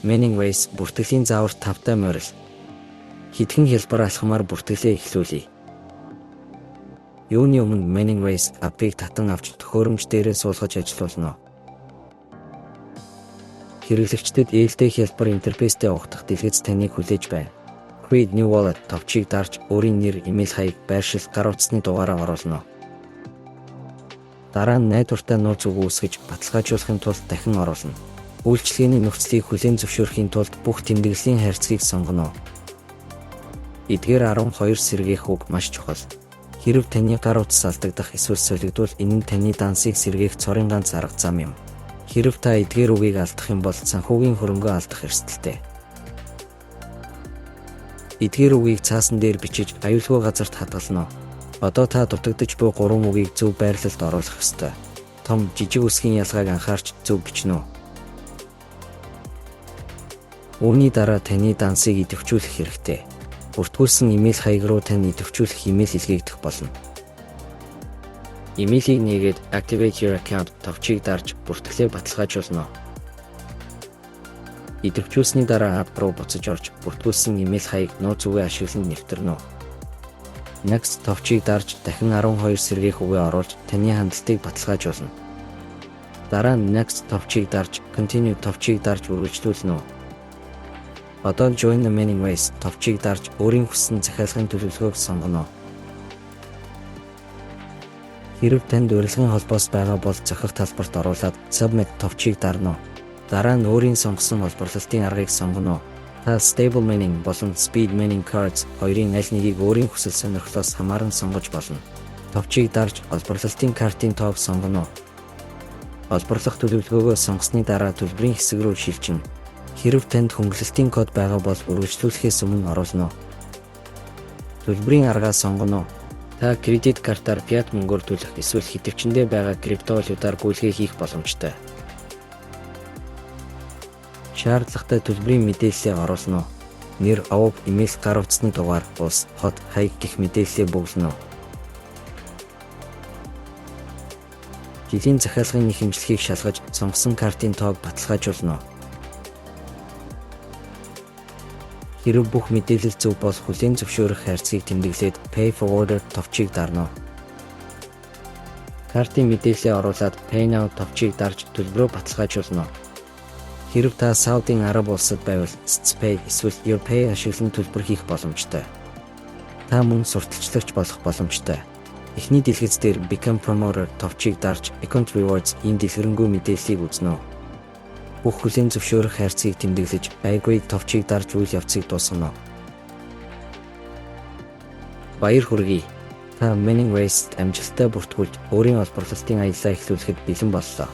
Manning Ways бүртгэлийн заавар 5-тай морил. Хэдхэн хялбар алхмаар бүртгэлээ эхлүүлье. Юуны өмнө Manning Ways апыг татан авч төхөөрөмж дээрээ суулгаж ажиллуулна. Хэрэглэгчдэд ээлтэй хялбар интерфейстэй угтах дэлгэц таныг хүлээж байна. Create new wallet товчийг дарж өөрийн нэр, имэйл хаяг, байршил, гар утасны дугаараа оруулна. Дараа нь найдвартай нууц үг үүсгэж баталгаажуулахын тулд дахин оруулна. Үйлчилгээний нөхцөлийг хүлээн зөвшөөрөхийн тулд бүх тэмдэглэлийн хайрцгийг сонгоно. Эдгээр 12 сэргээх үг маш чухал. Хэрэв таны гар утас алдагдах эсвэл солигдвол энэ нь таны дансыг сэргээх цорын ганц арга зам юм. Хэрэв та эдгээр үгийг алдах юм бол санхүүгийн хөрөнгөө алдах эрсдэлтэй. Эдгээр үгийг цаасан дээр бичиж аюулгүй газарт хадгална. Одоо та дутагдж буй 3 үгийг зөв байрлалд оруулах ёстой. Том, жижиг үсгийн ялгааг анхаарч зөв бичнэ үү. Үүний дараа таны дансыг идэвхжүүлэх хэрэгтэй. Бүртгүүлсэн имэйл хаяг руу тань идэвхжүүлэх имэйл илгээгдэх болно. Имэйлийг нээгээд Activate your account товчийг дарж бүртгэлээ баталгаажуулна. Идэвхжүүлсний дараа апп руу буцаж орж бүртгүүлсэн имэйл хаяг нууц үгээ ашиглан нэвтэрнэ. Next товчийг дарж дахин 12 сэргээх үгээ оруулж таны хандлтыг баталгаажуулна. Дараа нь Next товчийг дарж Continue товчийг дарж үргэлжлүүлнэ. Одоо Join the Manning Ways товчийг дарж өөрийн хүссэн захиалгын төлөвлөгөөг сонгоно. Хэрэв танд урилгын холбоос байгаа бол зохих талбарт оруулаад Submit товчийг дарна. Дараа нь өөрийн сонгосон олборлолтын аргыг сонгоно. Та Stable Manning болон Speed Manning Cards хоёрын аль нэгийг өөрийн хүсэл сонирхлоос хамааран сонгож болно. Товчийг дарж олборлолтын картын тоог сонгоно. Олборлох төлөвлөгөөгөө сонгосны дараа төлбөрийн хэсэг рүү шилжинэ. Хэрэв танд хөнгөлөлтийн код байгаа бол үргэлжлүүлэхээс өмнө оруулна. Төлбөрийн аргаа сонгоно. Та кредит картаар фиат мөнгөөр төлөх эсвэл хэдвчэндээ байгаа криптовалютаар гүйлгээ хийх боломжтой. Шаардлагатай төлбөрийн мэдээллээ оруулна. Нэр, овог, имэйл, гар утасны дугаар, улс, хот, хаяг гэх мэдээллээ бөглөнө. Жилийн захиалгын нэхэмжлэхийг шалгаж сонгосон картын тоог баталгаажуулна. Хэрэв бүх мэдээлэл зөв бол хүлээн зөвшөөрөх хайрцгийг тэмдэглээд Pay Forward товчийг дарна. Картын мэдээллээ оруулаад Pay Now товчийг дарж төлбөрөө баталгаажуулна. Хэрэв та Саудын Араб улсад байвал StSPay эсвэл YourPay ашиглан төлбөр хийх боломжтой. Та мөн сурталчлагч болох боломжтой. Эхний дэлгэц дээр Become Promoter товчийг дарж Account Rewards ийм дэлгэрэнгүй мэдээллийг үзнэ. Бүх хүлээн зөвшөөрөх хайрцгийг тэмдэглэж Agree товчийг дарж үйл явцыг дуусгана. Баяр хүргэе. Та Manning Ways амжилттай бүртгүүлж өөрийн олборлолтын аяллаа эхлүүлэхэд бэлэн боллоо.